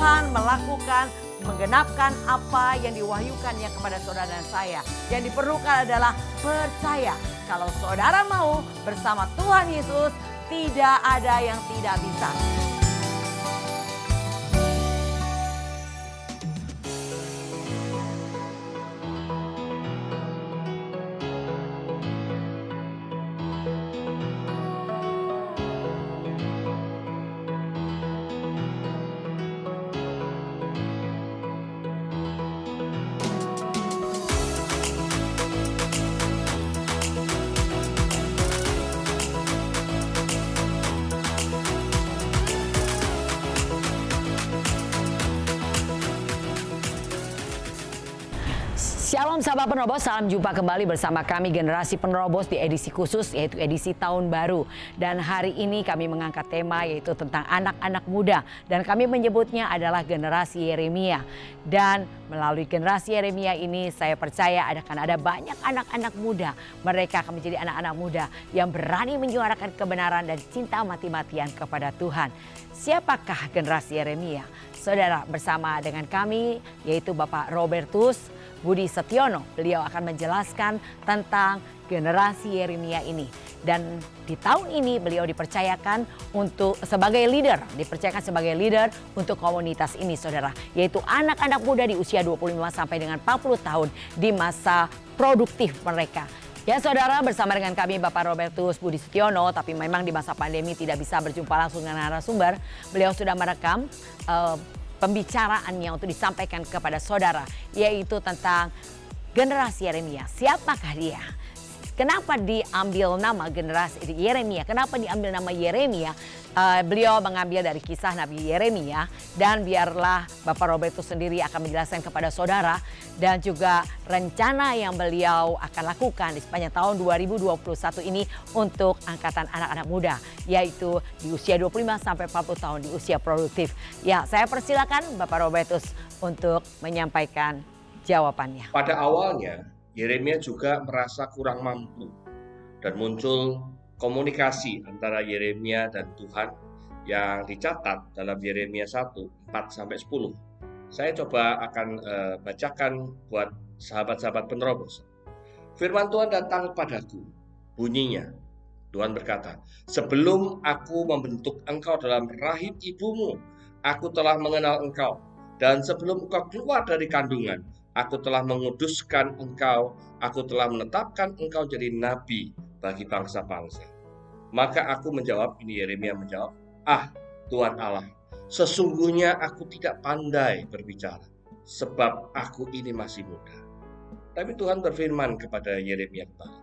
Tuhan melakukan, menggenapkan apa yang diwahyukannya kepada saudara dan saya. Yang diperlukan adalah percaya. Kalau saudara mau bersama Tuhan Yesus, tidak ada yang tidak bisa. Shalom sahabat penerobos, salam jumpa kembali bersama kami Generasi Penerobos di edisi khusus yaitu edisi Tahun Baru. Dan hari ini kami mengangkat tema yaitu tentang anak-anak muda. Dan kami menyebutnya adalah generasi Yeremia. Dan melalui generasi Yeremia ini saya percaya akan ada banyak anak-anak muda. Mereka akan menjadi anak-anak muda yang berani menyuarakan kebenaran dan cinta mati-matian kepada Tuhan. Siapakah generasi Yeremia? Saudara, bersama dengan kami yaitu Bapak Robertus Budi Setiono. Beliau akan menjelaskan tentang generasi Yeremia ini. Dan di tahun ini beliau dipercayakan sebagai leader untuk komunitas ini, saudara. Yaitu anak-anak muda di usia 25 sampai dengan 40 tahun di masa produktif mereka. Ya saudara, bersama dengan kami Bapak Robertus Budi Setiono, tapi memang di masa pandemi tidak bisa berjumpa langsung dengan narasumber. Beliau sudah merekam pembicaraannya untuk disampaikan kepada saudara, yaitu tentang generasi Yeremia. Siapakah dia? Kenapa diambil nama generasi Yeremia? Kenapa diambil nama Yeremia? Beliau mengambil dari kisah Nabi Yeremia, dan biarlah Bapak Robertus sendiri akan menjelaskan kepada saudara dan juga rencana yang beliau akan lakukan di sepanjang tahun 2021 ini untuk angkatan anak-anak muda, yaitu di usia 25 sampai 40 tahun di usia produktif. Ya, saya persilakan Bapak Robertus untuk menyampaikan jawabannya. Pada awalnya Yeremia juga merasa kurang mampu dan muncul komunikasi antara Yeremia dan Tuhan yang dicatat dalam Yeremia 1, 4-10. Saya coba akan bacakan buat sahabat-sahabat penerobos. Firman Tuhan datang padaku, bunyinya. Tuhan berkata, sebelum aku membentuk engkau dalam rahim ibumu, aku telah mengenal engkau. Dan sebelum engkau keluar dari kandungan, aku telah menguduskan engkau, aku telah menetapkan engkau jadi nabi bagi bangsa-bangsa. Maka aku menjawab, ini Yeremia menjawab, Tuhan Allah, sesungguhnya aku tidak pandai berbicara, sebab aku ini masih muda. Tapi Tuhan berfirman kepada Yeremia kembali,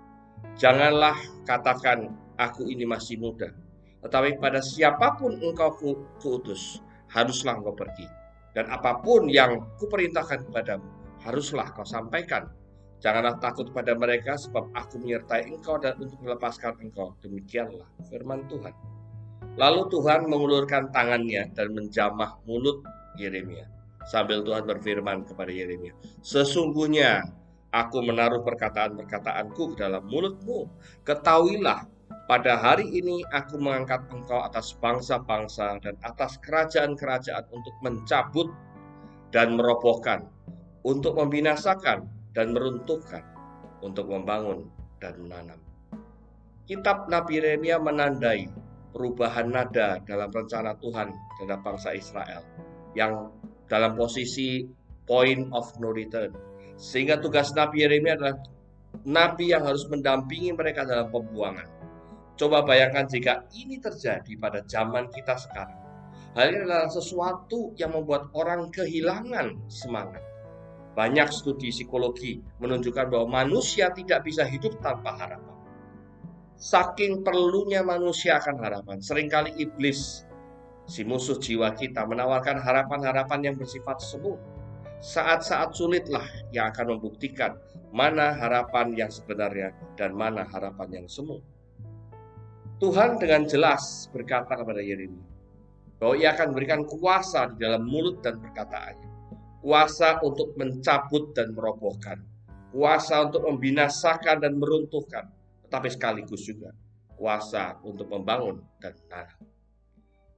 janganlah katakan aku ini masih muda, tetapi pada siapapun engkau kuutus, haruslah engkau pergi. Dan apapun yang kuperintahkan kepadamu, haruslah kau sampaikan. Janganlah takut pada mereka, sebab aku menyertai engkau dan untuk melepaskan engkau. Demikianlah firman Tuhan. Lalu Tuhan mengulurkan tangannya dan menjamah mulut Yeremia. Sambil Tuhan berfirman kepada Yeremia, sesungguhnya aku menaruh perkataan-perkataanku ke dalam mulutmu. Ketahuilah, pada hari ini aku mengangkat engkau atas bangsa-bangsa dan atas kerajaan-kerajaan untuk mencabut dan merobohkan, untuk membinasakan dan meruntuhkan, untuk membangun dan menanam. Kitab Nabi Yeremia menandai perubahan nada dalam rencana Tuhan terhadap bangsa Israel yang dalam posisi point of no return. Sehingga tugas Nabi Yeremia adalah nabi yang harus mendampingi mereka dalam pembuangan. Coba bayangkan jika ini terjadi pada zaman kita sekarang. Hal ini adalah sesuatu yang membuat orang kehilangan semangat. Banyak studi psikologi menunjukkan bahwa manusia tidak bisa hidup tanpa harapan. Saking perlunya manusia akan harapan, seringkali iblis, si musuh jiwa kita, menawarkan harapan-harapan yang bersifat semu. Saat-saat sulitlah yang akan membuktikan mana harapan yang sebenarnya dan mana harapan yang semu. Tuhan dengan jelas berkata kepada Yeremia bahwa ia akan memberikan kuasa di dalam mulut dan perkataannya. Kuasa untuk mencabut dan merobohkan. Kuasa untuk membinasakan dan meruntuhkan. Tetapi sekaligus juga kuasa untuk membangun dan menanam.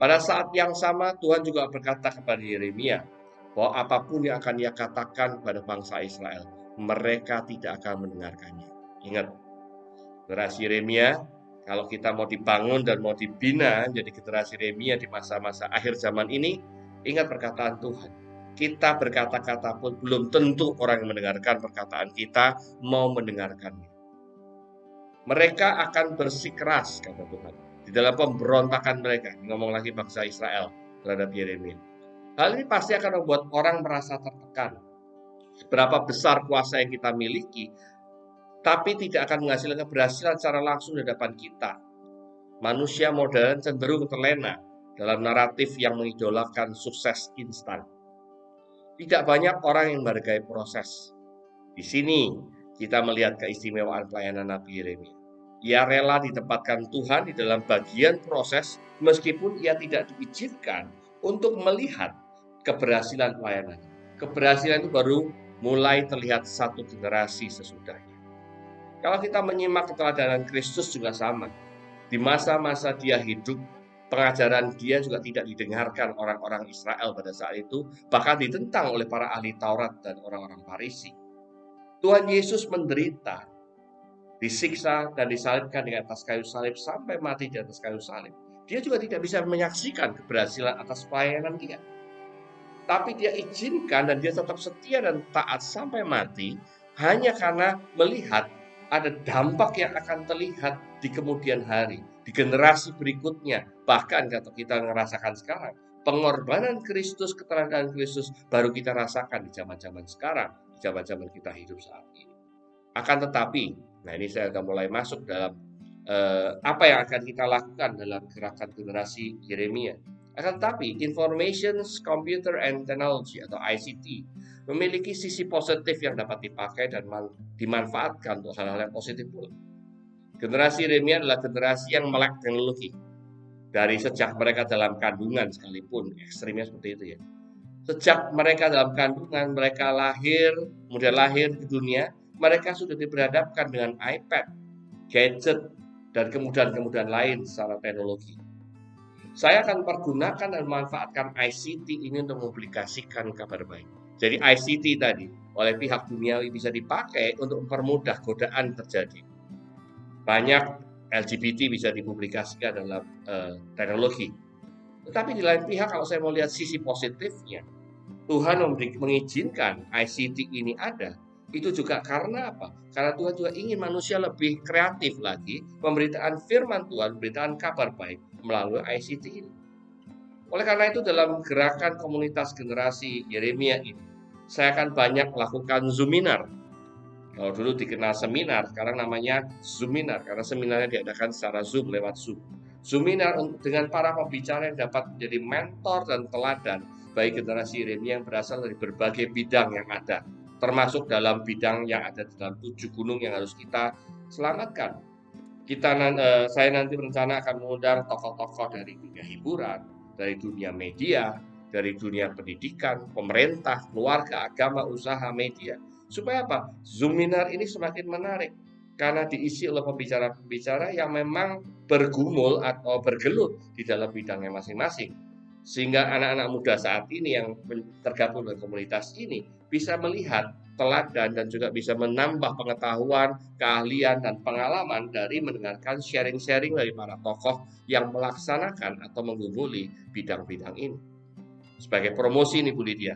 Pada saat yang sama Tuhan juga berkata kepada Yeremia bahwa apapun yang akan ia katakan kepada bangsa Israel, mereka tidak akan mendengarkannya. Ingat, generasi Yeremia, kalau kita mau dibangun dan mau dibina jadi generasi Yeremia di masa-masa akhir zaman ini, ingat perkataan Tuhan. Kita berkata-kata pun belum tentu orang yang mendengarkan perkataan kita mau mendengarkannya. Mereka akan bersikeras, kata Tuhan, di dalam pemberontakan mereka. Ngomong lagi bangsa Israel terhadap Yeremia. Hal ini pasti akan membuat orang merasa tertekan. Seberapa besar kuasa yang kita miliki, tapi tidak akan menghasilkan keberhasilan secara langsung di hadapan kita. Manusia modern cenderung terlena dalam naratif yang mengidolakan sukses instan. Tidak banyak orang yang menghargai proses. Di sini kita melihat keistimewaan pelayanan Nabi Yeremia. Ia rela ditempatkan Tuhan di dalam bagian proses meskipun ia tidak diizinkan untuk melihat keberhasilan pelayanan. Keberhasilan itu baru mulai terlihat satu generasi sesudahnya. Kalau kita menyimak keteladanan Kristus juga sama. Di masa-masa dia hidup, pengajaran dia juga tidak didengarkan orang-orang Israel pada saat itu, bahkan ditentang oleh para ahli Taurat dan orang-orang Farisi. Tuhan Yesus menderita, disiksa dan disalibkan di atas kayu salib sampai mati di atas kayu salib. Dia juga tidak bisa menyaksikan keberhasilan atas pelayanan dia. Tapi dia izinkan dan dia tetap setia dan taat sampai mati hanya karena melihat ada dampak yang akan terlihat di kemudian hari, di generasi berikutnya. Bahkan kalau kita merasakan sekarang, pengorbanan Kristus, keteladanan Kristus baru kita rasakan di zaman-zaman sekarang, di zaman-zaman kita hidup saat ini. Akan tetapi, nah ini saya akan mulai masuk dalam apa yang akan kita lakukan dalam gerakan generasi Yeremia. Akan tetapi, Information, Computer and Technology atau ICT memiliki sisi positif yang dapat dipakai dan dimanfaatkan untuk hal-hal yang positif pula. Generasi Yeremia adalah generasi yang melek teknologi. Dari sejak mereka dalam kandungan sekalipun, ekstrimnya seperti itu ya. Sejak mereka dalam kandungan, mereka kemudian lahir ke dunia, mereka sudah diperhadapkan dengan iPad, gadget, dan kemudahan-kemudahan lain secara teknologi. Saya akan pergunakan dan memanfaatkan ICT ini untuk mempublikasikan kabar baik. Jadi ICT tadi oleh pihak duniawi bisa dipakai untuk mempermudah godaan terjadi. Banyak LGBT bisa dipublikasikan dalam teknologi. Tetapi di lain pihak kalau saya mau lihat sisi positifnya, Tuhan mengizinkan ICT ini ada. Itu juga karena apa? Karena Tuhan juga ingin manusia lebih kreatif lagi pemberitaan firman Tuhan, pemberitaan kabar baik melalui ICT ini. Oleh karena itu dalam gerakan komunitas generasi Yeremia ini, saya akan banyak melakukan Zoominar. Kalau dulu dikenal seminar, sekarang namanya Zoominar karena seminarnya diadakan secara Zoom, lewat Zoom. Zoominar dengan para pembicara yang dapat menjadi mentor dan teladan bagi generasi Yeremia yang berasal dari berbagai bidang yang ada, termasuk dalam bidang yang ada dalam 7 gunung yang harus kita selamatkan. Saya nanti berencana akan mengundang tokoh-tokoh dari dunia hiburan, dari dunia media, dari dunia pendidikan, pemerintah, keluarga, agama, usaha, media. Supaya apa? Zoominar ini semakin menarik karena diisi oleh pembicara-pembicara yang memang bergumul atau bergelut di dalam bidangnya masing-masing. Sehingga anak-anak muda saat ini yang tergabung dalam komunitas ini bisa melihat teladan dan juga bisa menambah pengetahuan, keahlian, dan pengalaman dari mendengarkan sharing-sharing dari para tokoh yang melaksanakan atau menggumuli bidang-bidang ini. Sebagai promosi ini Bu Lydia,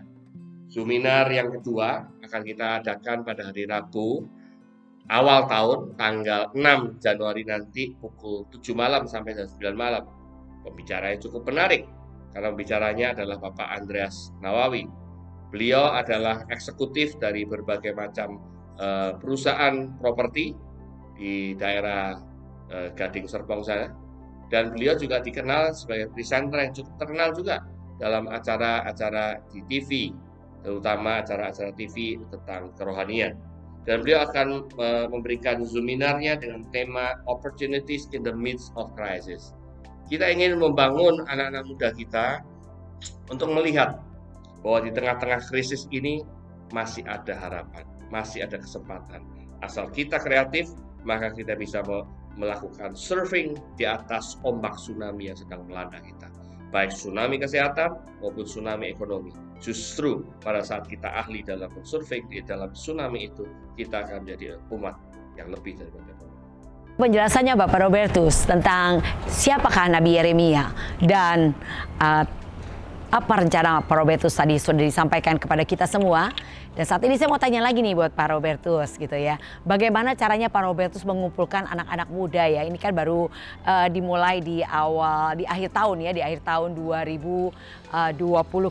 Zoominar yang kedua akan kita adakan pada hari Rabu awal tahun tanggal 6 Januari nanti pukul 7 malam sampai jam 9 malam. Pembicaranya cukup menarik karena pembicaranya adalah Bapak Andreas Nawawi. Beliau adalah eksekutif dari berbagai macam perusahaan properti di daerah Gading Serpong sana. Dan beliau juga dikenal sebagai presenter yang cukup terkenal juga dalam acara-acara di TV, terutama acara-acara TV tentang kerohanian. Dan beliau akan memberikan Zoominarnya dengan tema Opportunities in the Midst of Crisis. Kita ingin membangun anak-anak muda kita untuk melihat bahwa di tengah-tengah krisis ini masih ada harapan, masih ada kesempatan. Asal kita kreatif, maka kita bisa melakukan surfing di atas ombak tsunami yang sedang melanda kita. baik tsunami kesehatan maupun tsunami ekonomi. Justru pada saat kita ahli dalam bersurvei di dalam tsunami itu, kita akan menjadi umat yang lebih daripada pemenang. Penjelasannya Bapak Robertus tentang siapakah Nabi Yeremia dan apa rencana Pak Robertus tadi sudah disampaikan kepada kita semua. Dan saat ini saya mau tanya lagi nih buat Pak Robertus gitu ya. Bagaimana caranya Pak Robertus mengumpulkan anak-anak muda ya. Ini kan baru dimulai di akhir tahun ya, di akhir tahun 2020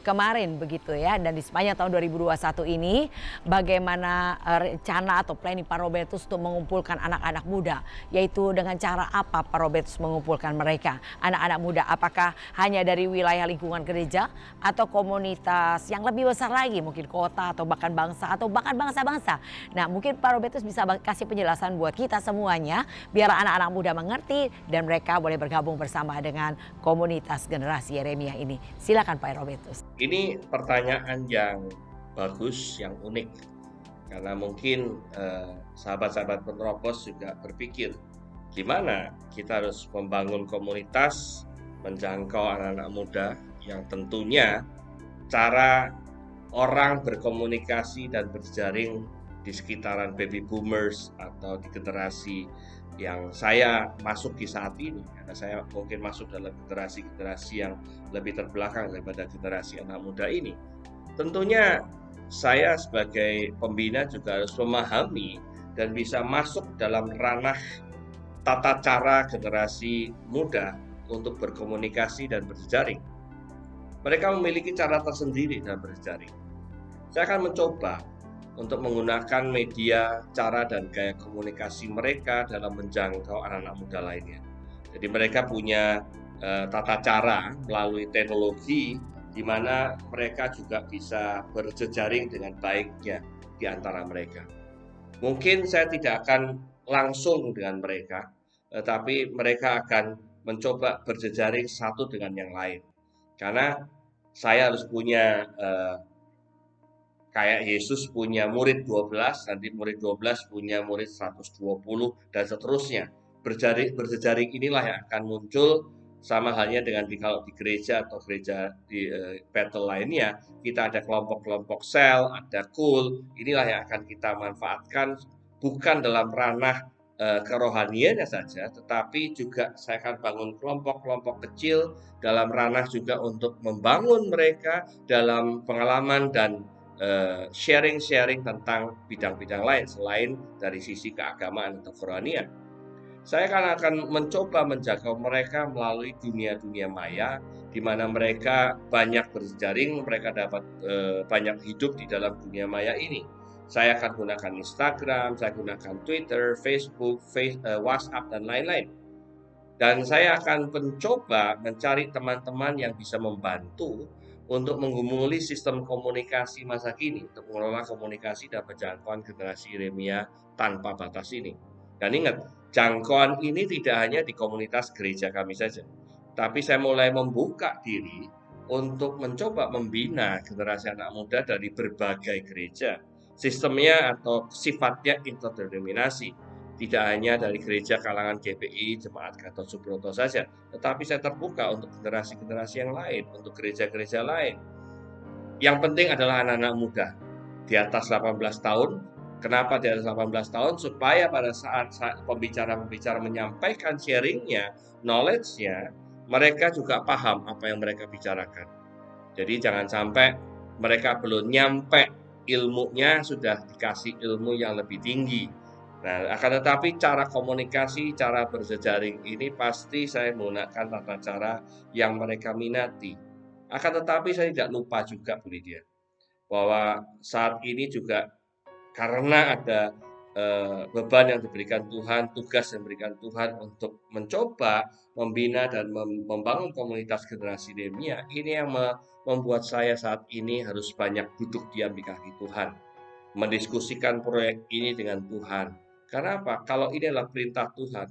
kemarin begitu ya. Dan di sepanjang tahun 2021 ini bagaimana rencana atau planning Pak Robertus untuk mengumpulkan anak-anak muda. Yaitu dengan cara apa Pak Robertus mengumpulkan mereka, anak-anak muda. Apakah hanya dari wilayah lingkungan gereja atau komunitas yang lebih besar lagi, mungkin kota atau bahkan bangsa atau bahkan bangsa-bangsa. Nah, mungkin Pak Robertus bisa kasih penjelasan buat kita semuanya biar anak-anak muda mengerti dan mereka boleh bergabung bersama dengan komunitas generasi Yeremia ini. Silakan Pak Robertus. Ini pertanyaan yang bagus, yang unik. Karena mungkin sahabat-sahabat penerobos juga berpikir gimana kita harus membangun komunitas, menjangkau anak-anak muda yang tentunya cara orang berkomunikasi dan berjaring di sekitaran baby boomers atau di generasi yang saya masuk di saat ini, karena saya mungkin masuk dalam generasi-generasi yang lebih terbelakang daripada generasi anak muda ini. Tentunya saya sebagai pembina juga harus memahami dan bisa masuk dalam ranah tata cara generasi muda untuk berkomunikasi dan berjejaring. Mereka memiliki cara tersendiri dalam berjejaring. Saya akan mencoba untuk menggunakan media, cara, dan gaya komunikasi mereka dalam menjangkau anak-anak muda lainnya. Jadi mereka punya tata cara melalui teknologi di mana mereka juga bisa berjejaring dengan baiknya di antara mereka. Mungkin saya tidak akan langsung dengan mereka, tetapi mereka akan mencoba berjejaring satu dengan yang lain. Karena saya harus punya kayak Yesus punya murid 12, nanti murid 12 punya murid 120 dan seterusnya. Berjejaring inilah yang akan muncul sama halnya dengan kalau di gereja atau gereja di battle lainnya, kita ada kelompok-kelompok sel, ada kul, inilah yang akan kita manfaatkan bukan dalam ranah kerohaniannya saja, tetapi juga saya akan bangun kelompok-kelompok kecil dalam ranah juga untuk membangun mereka dalam pengalaman dan sharing-sharing tentang bidang-bidang lain selain dari sisi keagamaan atau kerohanian. Saya akan mencoba menjangkau mereka melalui dunia-dunia maya, di mana mereka banyak berjejaring, mereka dapat banyak hidup di dalam dunia maya ini. Saya akan gunakan Instagram, saya gunakan Twitter, Facebook, WhatsApp, dan lain-lain. Dan saya akan mencoba mencari teman-teman yang bisa membantu untuk menggumuli sistem komunikasi masa kini, untuk mengelola komunikasi dan penjangkauan generasi Yeremia tanpa batas ini. Dan ingat, jangkauan ini tidak hanya di komunitas gereja kami saja, tapi saya mulai membuka diri untuk mencoba membina generasi anak muda dari berbagai gereja. Sistemnya atau sifatnya interdenominasi. Tidak hanya dari gereja kalangan GPI, Jemaat Gatot Subroto saja, tetapi saya terbuka untuk generasi-generasi yang lain, untuk gereja-gereja lain. Yang penting adalah anak-anak muda di atas 18 tahun. Kenapa di atas 18 tahun? Supaya pada saat pembicara-pembicara menyampaikan sharingnya, knowledge-nya, mereka juga paham apa yang mereka bicarakan. Jadi jangan sampai mereka belum nyampe ilmunya, sudah dikasih ilmu yang lebih tinggi. Nah, akan tetapi cara komunikasi, cara berjejaring ini pasti saya menggunakan tata cara yang mereka minati. Akan tetapi saya tidak lupa juga Bu Lydia, bahwa saat ini juga karena ada beban yang diberikan Tuhan, tugas yang diberikan Tuhan untuk mencoba membina dan membangun komunitas generasi Yeremia, ini yang membuat saya saat ini harus banyak duduk diam di kaki Tuhan, mendiskusikan proyek ini dengan Tuhan. Karena apa? Kalau ini adalah perintah Tuhan,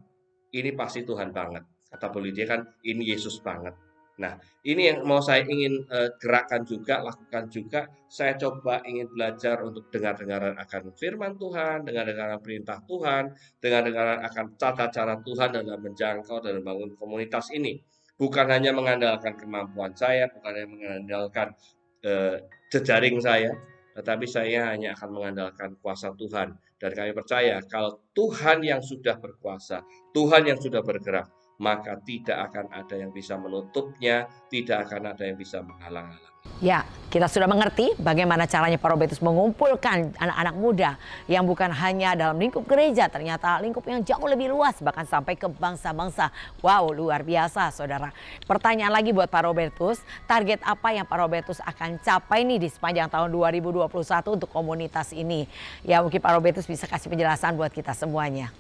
ini pasti Tuhan banget. Kata Bu Lydia kan, ini Yesus banget. Nah, ini yang mau saya ingin gerakkan juga, lakukan juga. Saya coba ingin belajar untuk dengar-dengaran akan firman Tuhan, dengar-dengaran perintah Tuhan, dengar-dengaran akan tata cara Tuhan dalam menjangkau dan membangun komunitas ini. Bukan hanya mengandalkan kemampuan saya, bukan hanya mengandalkan jejaring saya, tetapi saya hanya akan mengandalkan kuasa Tuhan. Dan kami percaya kalau Tuhan yang sudah berkuasa, Tuhan yang sudah bergerak, maka tidak akan ada yang bisa menutupnya, tidak akan ada yang bisa menghalang-halangi. Ya, kita sudah mengerti bagaimana caranya Parobetus mengumpulkan anak-anak muda yang bukan hanya dalam lingkup gereja, ternyata lingkup yang jauh lebih luas, bahkan sampai ke bangsa-bangsa. Wow, luar biasa saudara. Pertanyaan lagi buat Parobetus, target apa yang Parobetus akan capai nih di sepanjang tahun 2021 untuk komunitas ini? Ya mungkin Parobetus bisa kasih penjelasan buat kita semuanya.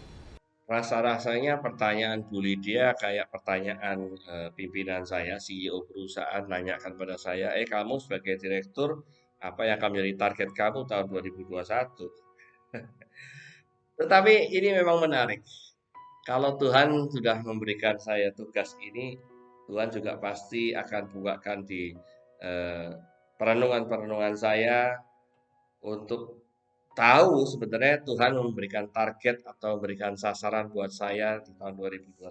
Rasa-rasanya pertanyaan Bu Lydia kayak pertanyaan pimpinan saya, CEO perusahaan, nanyakan pada saya, kamu sebagai direktur, apa yang akan menjadi target kamu tahun 2021? Tetapi ini memang menarik. Kalau Tuhan sudah memberikan saya tugas ini, Tuhan juga pasti akan bukakan di eh, perenungan-perenungan saya untuk tahu sebenarnya Tuhan memberikan target atau memberikan sasaran buat saya di tahun 2021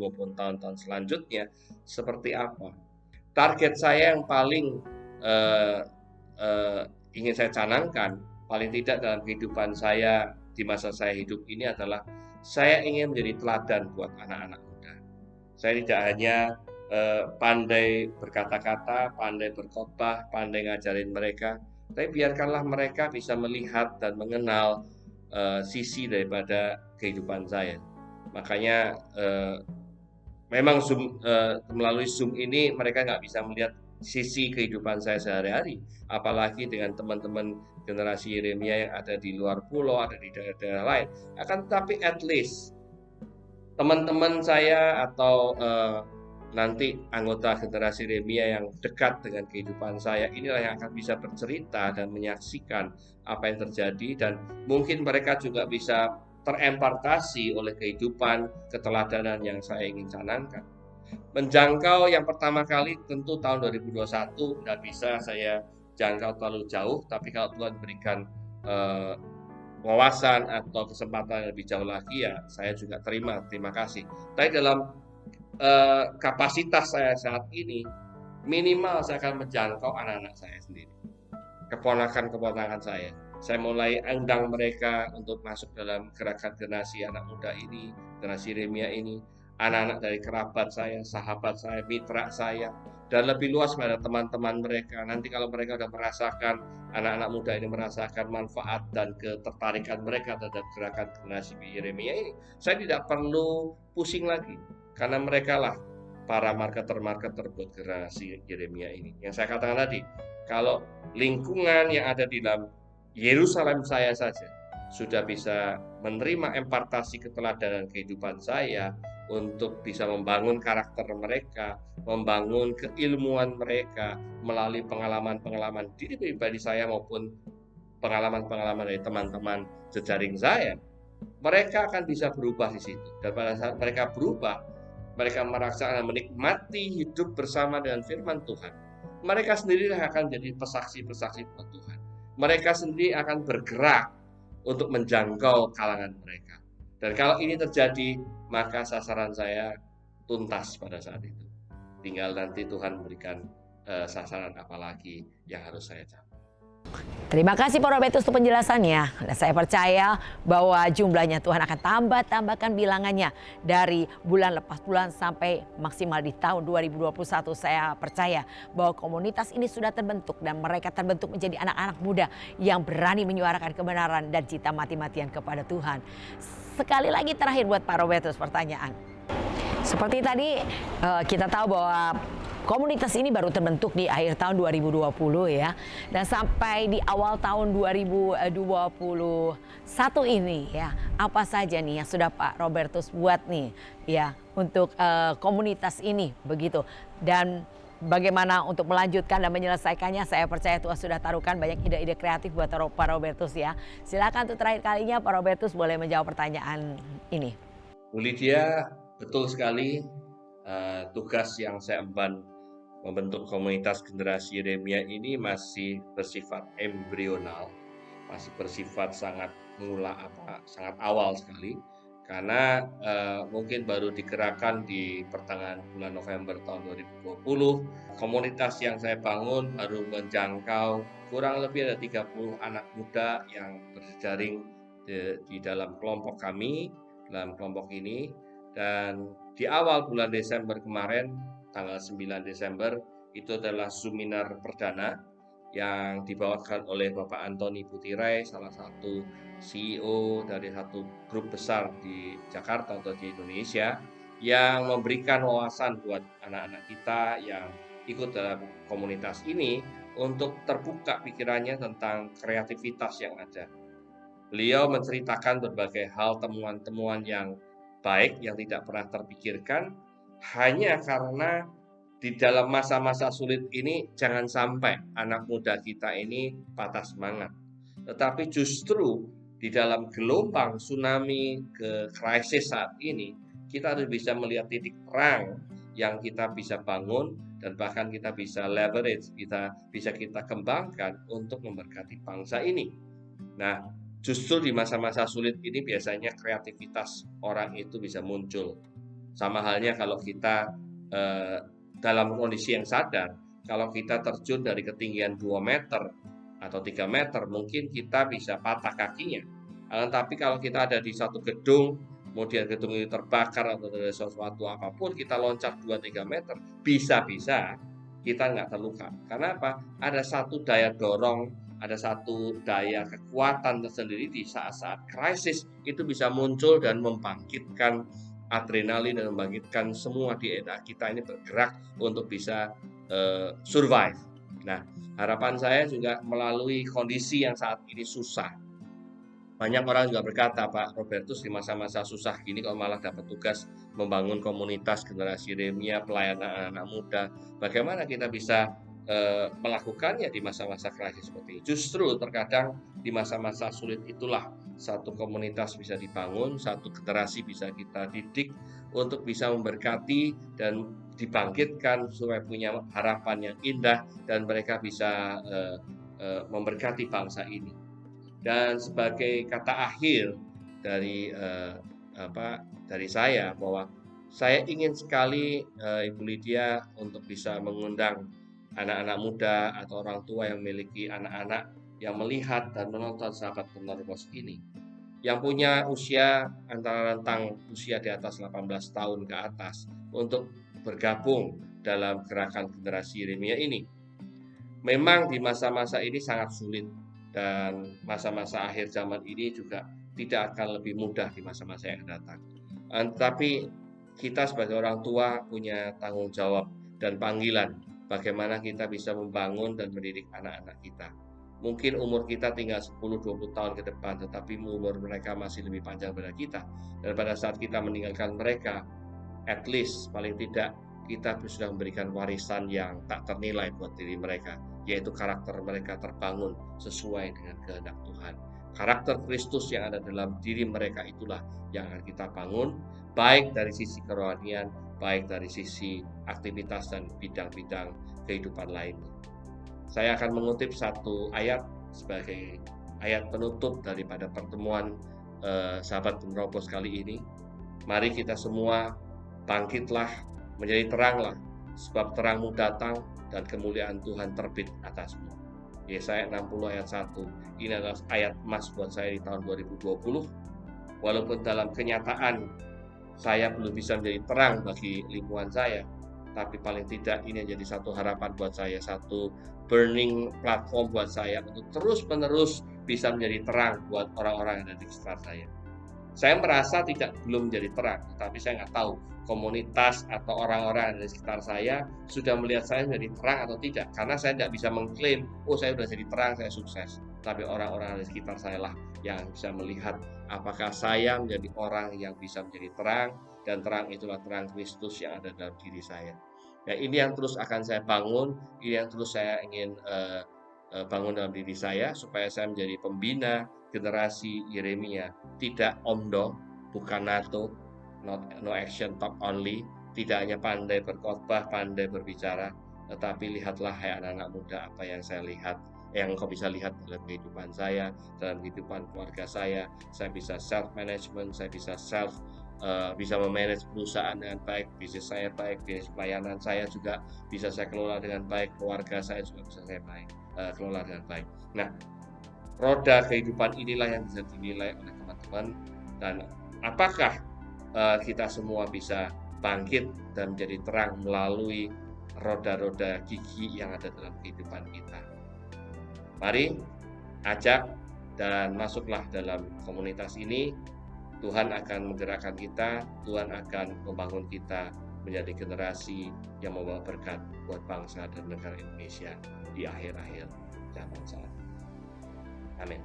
maupun tahun-tahun selanjutnya seperti apa. Target saya yang paling eh, eh, ingin saya canangkan, paling tidak dalam kehidupan saya di masa saya hidup ini adalah saya ingin menjadi teladan buat anak-anak muda. Saya tidak hanya pandai berkata-kata, pandai berkhotbah, pandai ngajarin mereka, tapi biarkanlah mereka bisa melihat dan mengenal sisi daripada kehidupan saya. Makanya memang melalui Zoom ini mereka nggak bisa melihat sisi kehidupan saya sehari-hari, apalagi dengan teman-teman generasi Yeremia yang ada di luar pulau, ada di daerah-daerah lain. Akan tetapi at least teman-teman saya atau nanti anggota generasi Yeremia yang dekat dengan kehidupan saya inilah yang akan bisa bercerita dan menyaksikan apa yang terjadi, dan mungkin mereka juga bisa terempartasi oleh kehidupan keteladanan yang saya ingin canangkan. Menjangkau yang pertama kali tentu tahun 2021 nggak bisa saya jangkau terlalu jauh, tapi kalau Tuhan berikan wawasan atau kesempatan yang lebih jauh lagi, ya saya juga terima kasih. Tapi dalam kapasitas saya saat ini, minimal saya akan menjangkau anak-anak saya sendiri, keponakan-keponakan saya. Saya mulai undang mereka untuk masuk dalam gerakan generasi anak muda ini, generasi Yeremia ini, anak-anak dari kerabat saya, sahabat saya, mitra saya, dan lebih luas pada teman-teman mereka. Nanti kalau mereka sudah merasakan, anak-anak muda ini merasakan manfaat dan ketertarikan mereka terhadap gerakan generasi Yeremia ini, saya tidak perlu pusing lagi, karena mereka lah para marketer-marketer buat generasi Yeremia ini. Yang saya katakan tadi, kalau lingkungan yang ada di dalam Yerusalem saya saja sudah bisa menerima impartasi keteladanan kehidupan saya untuk bisa membangun karakter mereka, membangun keilmuan mereka melalui pengalaman-pengalaman diri pribadi saya maupun pengalaman-pengalaman dari teman-teman jejaring saya, mereka akan bisa berubah di situ. Dan pada saat mereka berubah, mereka merasakan menikmati hidup bersama dengan firman Tuhan, mereka sendiri akan jadi pesaksi-pesaksi buat Tuhan. Mereka sendiri akan bergerak untuk menjangkau kalangan mereka. Dan kalau ini terjadi, maka sasaran saya tuntas pada saat itu. Tinggal nanti Tuhan memberikan sasaran apa lagi yang harus saya capai. Terima kasih Parobetus untuk penjelasannya. Dan saya percaya bahwa jumlahnya Tuhan akan tambahkan bilangannya dari bulan lepas bulan sampai maksimal di tahun 2021. Saya percaya bahwa komunitas ini sudah terbentuk dan mereka terbentuk menjadi anak-anak muda yang berani menyuarakan kebenaran dan cinta mati-matian kepada Tuhan. Sekali lagi terakhir buat Parobetus pertanyaan. Seperti tadi kita tahu bahwa komunitas ini baru terbentuk di akhir tahun 2020 ya. Dan sampai di awal tahun 2021 ini ya, apa saja nih yang sudah Pak Robertus buat nih ya untuk komunitas ini begitu. Dan bagaimana untuk melanjutkan dan menyelesaikannya, saya percaya Tuhan sudah taruhkan banyak ide-ide kreatif buat Pak Robertus ya. Silakan untuk terakhir kalinya Pak Robertus boleh menjawab pertanyaan ini. Bu Lydia, betul sekali tugas yang saya emban membentuk komunitas generasi Yeremia ini masih bersifat embrional, masih bersifat sangat sangat awal sekali, karena mungkin baru digerakkan di pertengahan bulan November tahun 2020. Komunitas yang saya bangun baru menjangkau kurang lebih ada 30 anak muda yang berjejaring di dalam kelompok kami, dalam kelompok ini. Dan di awal bulan Desember kemarin, tanggal 9 Desember, itu adalah seminar perdana yang dibawakan oleh Bapak Antoni Putirai, salah satu CEO dari satu grup besar di Jakarta atau di Indonesia, yang memberikan wawasan buat anak-anak kita yang ikut dalam komunitas ini untuk terbuka pikirannya tentang kreativitas yang ada. Beliau menceritakan berbagai hal, temuan-temuan yang baik yang tidak pernah terpikirkan, hanya karena di dalam masa-masa sulit ini jangan sampai anak muda kita ini patah semangat. Tetapi justru di dalam gelombang tsunami ke krisis saat ini, kita harus bisa melihat titik terang yang kita bisa bangun dan bahkan kita bisa leverage, kita kembangkan untuk memberkati bangsa ini. Nah, justru di masa-masa sulit ini biasanya kreativitas orang itu bisa muncul. Sama halnya kalau kita dalam kondisi yang sadar, kalau kita terjun dari ketinggian 2 meter atau 3 meter, mungkin kita bisa patah kakinya. Tapi kalau kita ada di satu gedung, kemudian gedung itu terbakar atau ada sesuatu apapun, kita loncat 2-3 meter, bisa-bisa kita nggak terluka. Karena apa? Ada satu daya dorong, ada satu daya kekuatan tersendiri di saat-saat krisis, itu bisa muncul dan membangkitkan adrenalin dan membangkitkan semua DNA kita ini bergerak untuk bisa survive. Nah, harapan saya juga melalui kondisi yang saat ini susah. Banyak orang juga berkata, Pak Robertus di masa-masa susah gini kalau malah dapat tugas membangun komunitas generasi Yeremia, pelayanan anak-anak muda. Bagaimana kita bisa melakukannya di masa-masa krisis seperti ini? Justru terkadang di masa-masa sulit itulah satu komunitas bisa dibangun, satu generasi bisa kita didik untuk bisa memberkati dan dibangkitkan supaya punya harapan yang indah dan mereka bisa memberkati bangsa ini. Dan sebagai kata akhir dari dari saya bahwa saya ingin sekali Ibu Lydia untuk bisa mengundang anak-anak muda atau orang tua yang memiliki anak-anak yang melihat dan menonton sahabat penerobos ini, yang punya usia antara rentang usia di atas 18 tahun ke atas untuk bergabung dalam gerakan generasi Yeremia ini. Memang di masa-masa ini sangat sulit dan masa-masa akhir zaman ini juga tidak akan lebih mudah di masa-masa yang datang. Tapi kita sebagai orang tua punya tanggung jawab dan panggilan bagaimana kita bisa membangun dan mendidik anak-anak kita. Mungkin umur kita tinggal 10-20 tahun ke depan, tetapi umur mereka masih lebih panjang daripada kita. Dan pada saat kita meninggalkan mereka, at least paling tidak kita sudah memberikan warisan yang tak ternilai buat diri mereka, yaitu karakter mereka terbangun sesuai dengan kehendak Tuhan. Karakter Kristus yang ada dalam diri mereka itulah yang akan kita bangun, baik dari sisi kerohanian, baik dari sisi aktivitas dan bidang-bidang kehidupan lainnya. Saya akan mengutip satu ayat sebagai ayat penutup daripada pertemuan sahabat penerobos kali ini. Mari kita semua bangkitlah, menjadi teranglah, sebab terangmu datang dan kemuliaan Tuhan terbit atasmu. Yesaya 60 ayat 1. Ini adalah ayat emas buat saya di tahun 2020. Walaupun dalam kenyataan saya belum bisa menjadi terang bagi lingkungan saya, tapi paling tidak ini menjadi satu harapan buat saya, satu burning platform buat saya untuk terus-menerus bisa menjadi terang buat orang-orang yang ada di sekitar saya. Saya merasa belum menjadi terang, tapi saya nggak tahu komunitas atau orang-orang yang ada di sekitar saya sudah melihat saya menjadi terang atau tidak. Karena saya tidak bisa mengklaim, saya sudah jadi terang, saya sukses. Tapi orang-orang di sekitar saya lah yang bisa melihat apakah saya menjadi orang yang bisa menjadi terang, dan terang itulah terang Kristus yang ada dalam diri saya. Ya, ini yang terus akan saya bangun, ini yang terus saya ingin bangun dalam diri saya, supaya saya menjadi pembina generasi Yeremia. Tidak omdo, bukan NATO, no action talk only, tidak hanya pandai berkhotbah, pandai berbicara, tetapi lihatlah hai anak-anak muda apa yang saya lihat. yang engkau bisa lihat dalam kehidupan saya, dalam kehidupan keluarga saya bisa self management, saya bisa memanage perusahaan dengan baik, bisnis saya baik, bisnis pelayanan saya juga bisa saya kelola dengan baik, keluarga saya juga bisa saya kelola dengan baik. Nah, roda kehidupan inilah yang bisa dinilai oleh teman-teman, dan apakah kita semua bisa bangkit dan menjadi terang melalui roda-roda gigi yang ada dalam kehidupan kita. Mari ajak dan masuklah dalam komunitas ini. Tuhan akan menggerakkan kita, Tuhan akan membangun kita menjadi generasi yang membawa berkat buat bangsa dan negara Indonesia di akhir-akhir zaman saat. Amin.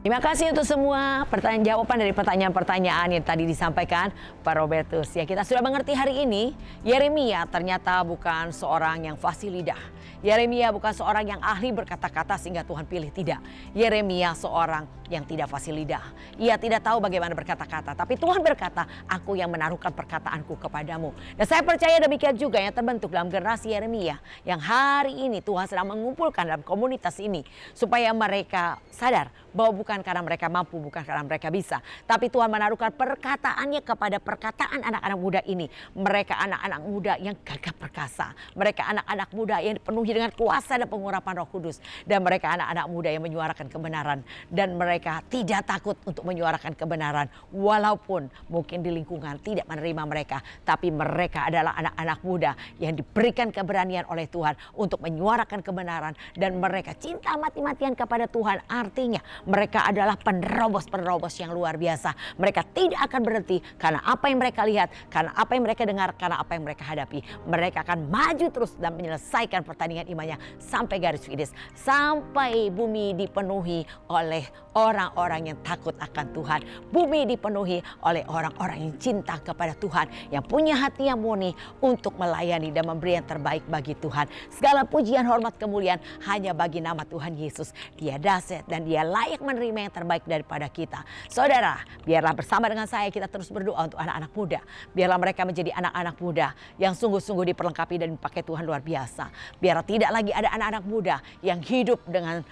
Terima kasih untuk semua jawaban dari pertanyaan-pertanyaan yang tadi disampaikan Pak Robertus. Ya, kita sudah mengerti hari ini, Yeremia ternyata bukan seorang yang fasih lidah. Yeremia bukan seorang yang ahli berkata-kata sehingga Tuhan pilih, tidak. Yeremia seorang yang tidak fasih lidah. Ia tidak tahu bagaimana berkata-kata, tapi Tuhan berkata, aku yang menaruhkan perkataanku kepadamu. Dan saya percaya demikian juga yang terbentuk dalam generasi Yeremia yang hari ini Tuhan sedang mengumpulkan dalam komunitas ini supaya mereka sadar bahwa bukan karena mereka mampu, bukan karena mereka bisa, tapi Tuhan menaruhkan perkataannya kepada perkataan anak-anak muda ini. Mereka anak-anak muda yang gagah perkasa, mereka anak-anak muda yang dipenuhi dengan kuasa dan pengurapan Roh Kudus, dan mereka anak-anak muda yang menyuarakan kebenaran, dan mereka tidak takut untuk menyuarakan kebenaran walaupun mungkin di lingkungan tidak menerima mereka, tapi mereka adalah anak-anak muda yang diberikan keberanian oleh Tuhan untuk menyuarakan kebenaran, dan mereka cinta mati-matian kepada Tuhan. Artinya mereka adalah penerobos-penerobos yang luar biasa. Mereka tidak akan berhenti karena apa yang mereka lihat, karena apa yang mereka dengar, karena apa yang mereka hadapi. Mereka akan maju terus dan menyelesaikan pertandingan imannya sampai garis finish, sampai bumi dipenuhi oleh orang-orang yang takut akan Tuhan. Bumi dipenuhi oleh orang-orang yang cinta kepada Tuhan, yang punya hati yang murni untuk melayani dan memberi yang terbaik bagi Tuhan. Segala pujian, hormat, kemuliaan hanya bagi nama Tuhan Yesus. Dia dahsyat dan dia layak menerima yang terbaik daripada kita. Saudara, biarlah bersama dengan saya kita terus berdoa untuk anak-anak muda. Biarlah mereka menjadi anak-anak muda yang sungguh-sungguh diperlengkapi dan dipakai Tuhan luar biasa. Biar tidak lagi ada anak-anak muda yang hidup dengan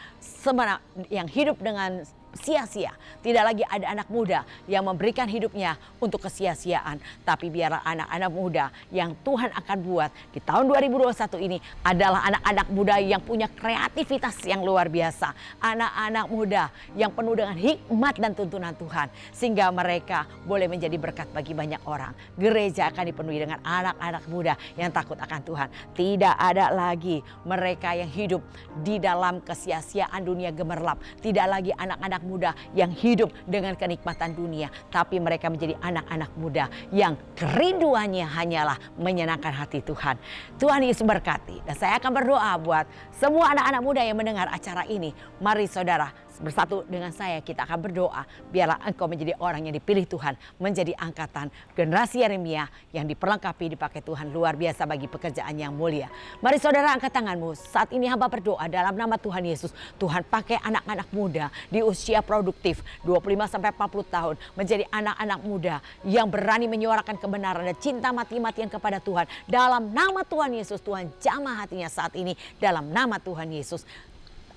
sia-sia. Tidak lagi ada anak muda yang memberikan hidupnya untuk kesia-siaan. Tapi biarlah anak-anak muda yang Tuhan akan buat di tahun 2021 ini adalah anak-anak muda yang punya kreativitas yang luar biasa. Anak-anak muda yang penuh dengan hikmat dan tuntunan Tuhan. Sehingga mereka boleh menjadi berkat bagi banyak orang. Gereja akan dipenuhi dengan anak-anak muda yang takut akan Tuhan. Tidak ada lagi mereka yang hidup di dalam kesia-siaan dunia gemerlap. Tidak lagi anak-anak muda yang hidup dengan kenikmatan dunia, tapi mereka menjadi anak-anak muda yang kerinduannya hanyalah menyenangkan hati Tuhan. Tuhan Yesus berkati, dan saya akan berdoa buat semua anak-anak muda yang mendengar acara ini. Mari saudara, bersatu dengan saya kita akan berdoa, biarlah engkau menjadi orang yang dipilih Tuhan, menjadi angkatan generasi Yeremia yang diperlengkapi, dipakai Tuhan luar biasa bagi pekerjaan yang mulia. Mari saudara, angkat tanganmu. Saat ini hamba berdoa dalam nama Tuhan Yesus. Tuhan pakai anak-anak muda di usia produktif 25-40 tahun menjadi anak-anak muda yang berani menyuarakan kebenaran dan cinta mati-matian kepada Tuhan. Dalam nama Tuhan Yesus, Tuhan jamah hatinya saat ini dalam nama Tuhan Yesus.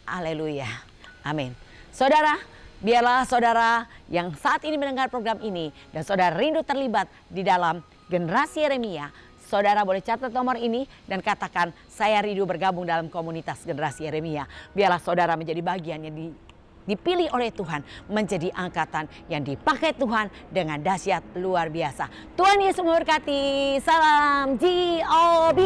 Haleluya. Amin. Saudara, biarlah saudara yang saat ini mendengar program ini dan saudara rindu terlibat di dalam generasi Yeremia, saudara boleh catat nomor ini dan katakan, saya rindu bergabung dalam komunitas generasi Yeremia. Biarlah saudara menjadi bagian yang dipilih oleh Tuhan, menjadi angkatan yang dipakai Tuhan dengan dahsyat luar biasa. Tuhan Yesus memberkati. Salam GOB.